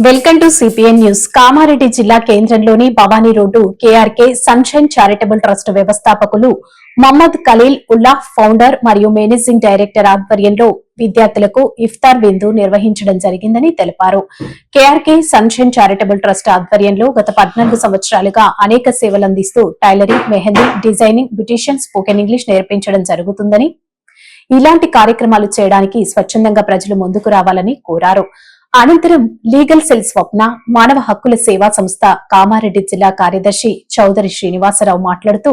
Welcome to CPN news. Kamareddy జిల్లా కేంద్రంలోని Bhavani road KRK sunshine charitable trust వ్యవస్థాపకులు మహమ్మద్ ఖలీల్ ఉల్లా ఫౌండర్ మరియు మేనేజింగ్ డైరెక్టర్ ఆధ్వర్యంలో విద్యార్థులకు ఇఫ్తార్ విందు నిర్వహించడం జరిగిందని తెలిపారు. కేఆర్కే సన్షైన్ చారిటబుల్ ట్రస్ట్ ఆధ్వర్యంలో గత 14 సంవత్సరాలుగా అనేక సేవలందిస్తూ tailoring, mehndi, designing, beautician, spoken English నేర్పించడం జరుగుతుందని, ఇలాంటి కార్యక్రమాలు చేయడానికి స్వచ్ఛందంగా ప్రజలు ముందుకు రావాలని కోరారు. అనంతరం లీగల్ సెల్ స్వప్న మానవ హక్కుల సేవా సంస్థ కామారెడ్డి జిల్లా కార్యదర్శి చౌదరి శ్రీనివాసరావు మాట్లాడుతూ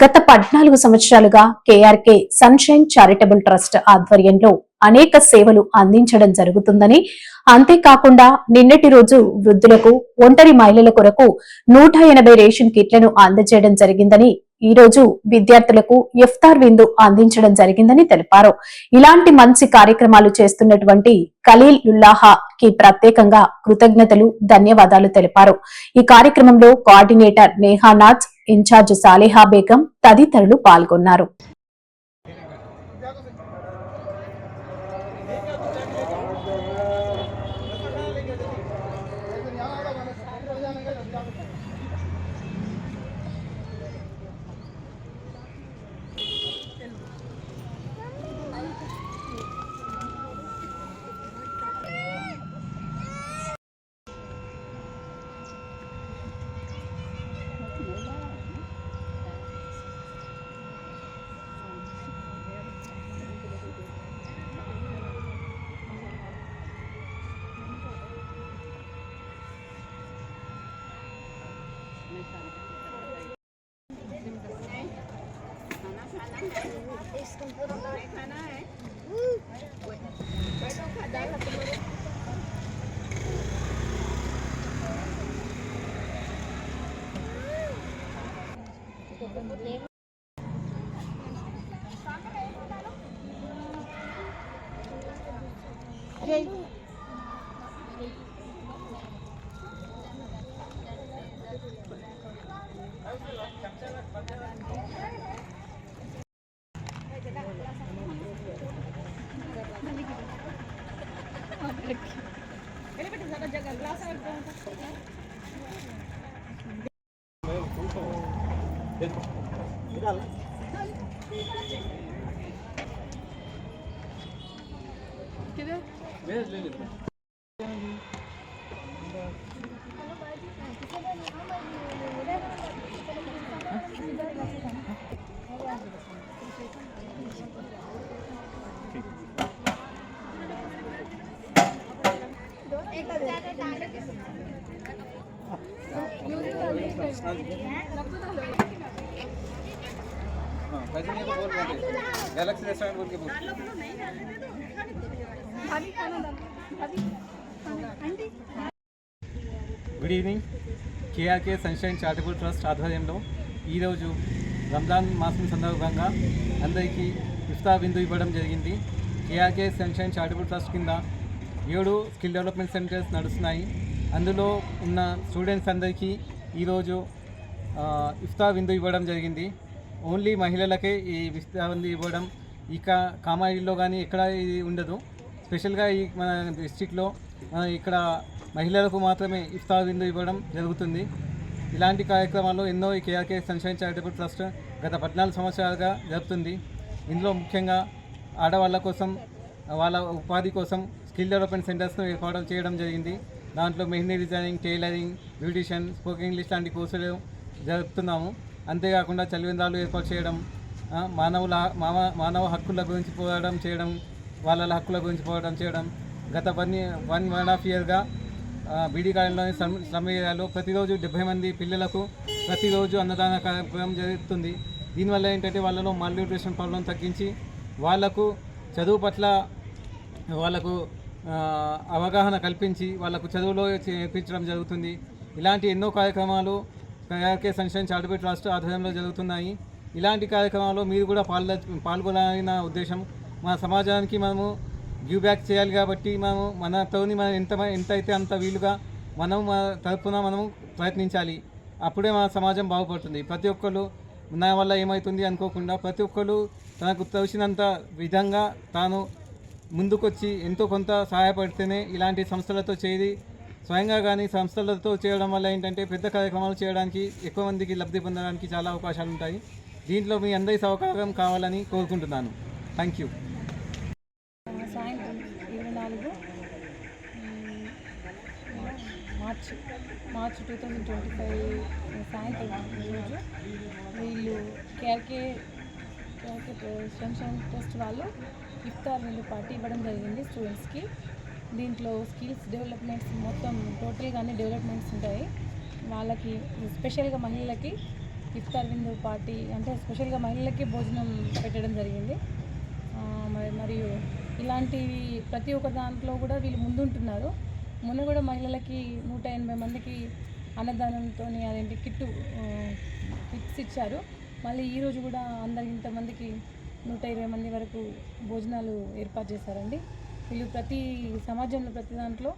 గత 14 సంవత్సరాలుగా కేఆర్కే సన్షైన్ చారిటబుల్ ట్రస్ట్ ఆధ్వర్యంలో అనేక సేవలు అందించడం జరుగుతుందని, అంతేకాకుండా నిన్నటి రోజు వృద్ధులకు, ఒంటరి మహిళల కొరకు 180 రేషన్ కిట్లను అందజేయడం జరిగిందని, ఈ రోజు విద్యార్థులకు ఇఫ్తార్ విందు అందించడం జరిగిందని తెలిపారు. ఇలాంటి మంచి కార్యక్రమాలు చేస్తున్నటువంటి ఖలీల్ ఉల్లాహా కి ప్రత్యేకంగా కృతజ్ఞతలు, ధన్యవాదాలు తెలిపారు. ఈ కార్యక్రమంలో కోఆర్డినేటర్ నేహానాజ్, ఇన్ఛార్జ్ సాలేహా బేగం తదితరులు పాల్గొన్నారు. गैलेक्सी रेस्टोरेंट बोल के बोल। Good evening. KRK sunshine charitable trust ఆధ్వర్యంలో ఈరోజు రంజాన్ మాసం సందర్భంగా అందరికీ ఇఫ్తార్ విందు ఇవ్వడం జరిగింది. కేఆర్కే సన్షైన్ చారిటబుల్ ట్రస్ట్ కింద 7 స్కిల్ డెవలప్మెంట్ సెంటర్స్ నడుస్తున్నాయి. అందులో ఉన్న స్టూడెంట్స్ అందరికీ ఈరోజు ఇఫ్తార్ విందు ఇవ్వడం జరిగింది. ఓన్లీ మహిళలకే ఈ ఇఫ్తార్ విందు ఇవ్వడం ఇక కామారెడ్డిలో కానీ ఎక్కడ ఇది ఉండదు. స్పెషల్గా ఈ మన డిస్ట్రిక్ట్లో ఇక్కడ మహిళలకు మాత్రమే ఇఫ్తార్ విందు ఇవ్వడం జరుగుతుంది. ఇలాంటి కార్యక్రమాలు ఎన్నో ఈ కేఆర్కే సన్షైన్ చారిటబుల్ ట్రస్ట్ గత 14 సంవత్సరాలుగా జరుపుతుంది. ఇందులో ముఖ్యంగా ఆడవాళ్ళ కోసం, వాళ్ళ ఉపాధి కోసం స్కిల్ డెవలప్మెంట్ సెంటర్స్ను ఏర్పాటు చేయడం జరిగింది. దాంట్లో mehndi designing, tailoring, beautician, spoken English లాంటి కోర్సులు జరుపుతున్నాము. అంతేకాకుండా చలివేంద్రాలు ఏర్పాటు చేయడం, మానవ హక్కుల గురించి పోరాటం చేయడం, వాళ్ళ హక్కుల గురించి పోరాటం చేయడం. గత 1.5 ఇయర్గా బీడీ గార్డెన్లోని స్లమ్ ఏరియాలో ప్రతిరోజు 70 మంది పిల్లలకు ప్రతిరోజు అన్నదాన కార్యక్రమం జరుగుతుంది. దీనివల్ల ఏంటంటే వాళ్ళలో మాల్న్యూట్రిషన్ ప్రాబ్లం తగ్గించి వాళ్ళకు చదువు పట్ల వాళ్ళకు అవగాహన కల్పించి వాళ్ళకు చదువులో నేర్పించడం జరుగుతుంది. ఇలాంటి ఎన్నో కార్యక్రమాలు కేఆర్కే సన్షైన్ చారిటబుల్ ట్రస్ట్ ఆధ్వర్యంలో జరుగుతున్నాయి. ఇలాంటి కార్యక్రమాల్లో మీరు కూడా పాల్గొనాలన్న ఉద్దేశం. మన సమాజానికి మనము గివ్ బ్యాక్ చేయాలి కాబట్టి మనతోని ఎంత అయితే అంత వీలుగా మన తరపున మనము ప్రయత్నించాలి. అప్పుడే మన సమాజం బాగుపడుతుంది. ప్రతి ఒక్కరు నా వల్ల ఏమవుతుంది అనుకోకుండా ప్రతి ఒక్కరు తనకు తోచినంత విధంగా తాను ముందుకొచ్చి ఎంతో కొంత సహాయపడితేనే ఇలాంటి సంస్థలతో చేరి స్వయంగా కానీ సంస్థలతో చేయడం వల్ల ఏంటంటే పెద్ద కార్యక్రమాలు చేయడానికి ఎక్కువ మందికి లబ్ధి పొందడానికి చాలా అవకాశాలు ఉంటాయి. దీంట్లో మీ అందరి సహకారం కావాలని కోరుకుంటున్నాను. Thank you. సాయంత్రం 24 మార్చ్ 2025 సాయంత్రం రోజు వీళ్ళు కేఆర్కే సన్షైన్ ట్రస్ట్ వాళ్ళు ఇఫ్తార్ విందు పార్టీ ఇవ్వడం జరిగింది స్టూడెంట్స్కి. దీంట్లో స్కిల్స్ డెవలప్మెంట్స్ మొత్తం టోటల్గానే డెవలప్మెంట్స్ ఉంటాయి. వాళ్ళకి స్పెషల్గా మహిళలకి ఇఫ్తార్ విందు పార్టీ అంటే స్పెషల్గా మహిళలకి భోజనం పెట్టడం జరిగింది. మరియు ఇలాంటివి ప్రతి ఒక్క దాంట్లో కూడా వీళ్ళు ముందుంటున్నారు. మొన్న కూడా మహిళలకి 180 మందికి అన్నదానంతో అదేంటి కిట్స్ ఇచ్చారు. మళ్ళీ ఈరోజు కూడా అందరికి ఇంతమందికి 120 మంది వరకు భోజనాలు ఏర్పాటు చేశారండి. వీళ్ళు ప్రతి సమాజంలో ప్రతి దాంట్లో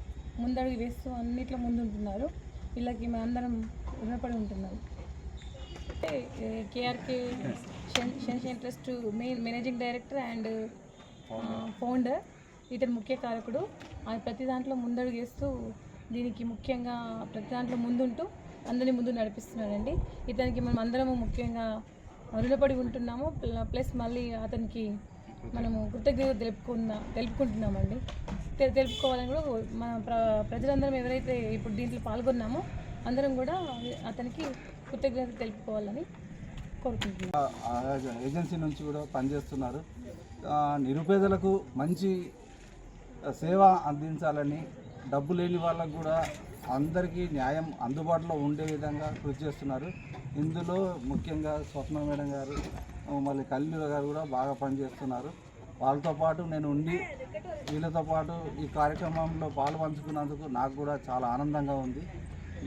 ముందడుగు వేస్తూ అన్నిట్లో ముందుంటున్నారు. వీళ్ళకి మేమందరం రుణపడి ఉంటున్నాం. అంటే KRK sunshine trust managing director and founder ఇతను ముఖ్య కారకుడు. ఆయన ప్రతి దాంట్లో ముందడుగు వేస్తూ దీనికి ముఖ్యంగా ప్రతి దాంట్లో ముందుంటూ అందరినీ ముందు నడిపిస్తున్నాడండి. ఇతనికి మనం అందరము ముఖ్యంగా రుణపడి ఉంటున్నాము. ప్లస్ మళ్ళీ అతనికి మనము కృతజ్ఞత తెలుపుకుంటున్నామండి. తెలుపుకోవాలని కూడా మన ప్రజలందరం ఎవరైతే ఇప్పుడు దీంట్లో పాల్గొన్నామో అందరం కూడా అతనికి కృతజ్ఞత తెలుపుకోవాలని కోరుకుంటున్నాం. ఏజెన్సీ నుంచి కూడా పనిచేస్తున్నారు. నిరుపేదలకు మంచి సేవ అందించాలని, డబ్బు లేని వాళ్ళకు కూడా అందరికీ న్యాయం అందుబాటులో ఉండే విధంగా కృషి చేస్తున్నారు. ఇందులో ముఖ్యంగా స్వప్న మేడం గారు మళ్ళీ కళ్యాణ్ గారు కూడా బాగా పనిచేస్తున్నారు. వాళ్ళతో పాటు నేను ఉండి వీళ్ళతో పాటు ఈ కార్యక్రమంలో పాల్పంచుకున్నందుకు నాకు కూడా చాలా ఆనందంగా ఉంది.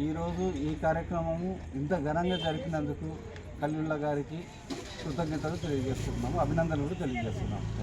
ఈరోజు ఈ కార్యక్రమము ఇంత ఘనంగా జరిపినందుకు కళ్యాణ్ గారికి కృతజ్ఞతలు తెలియజేస్తున్నాము, అభినందనలు తెలియజేస్తున్నాము.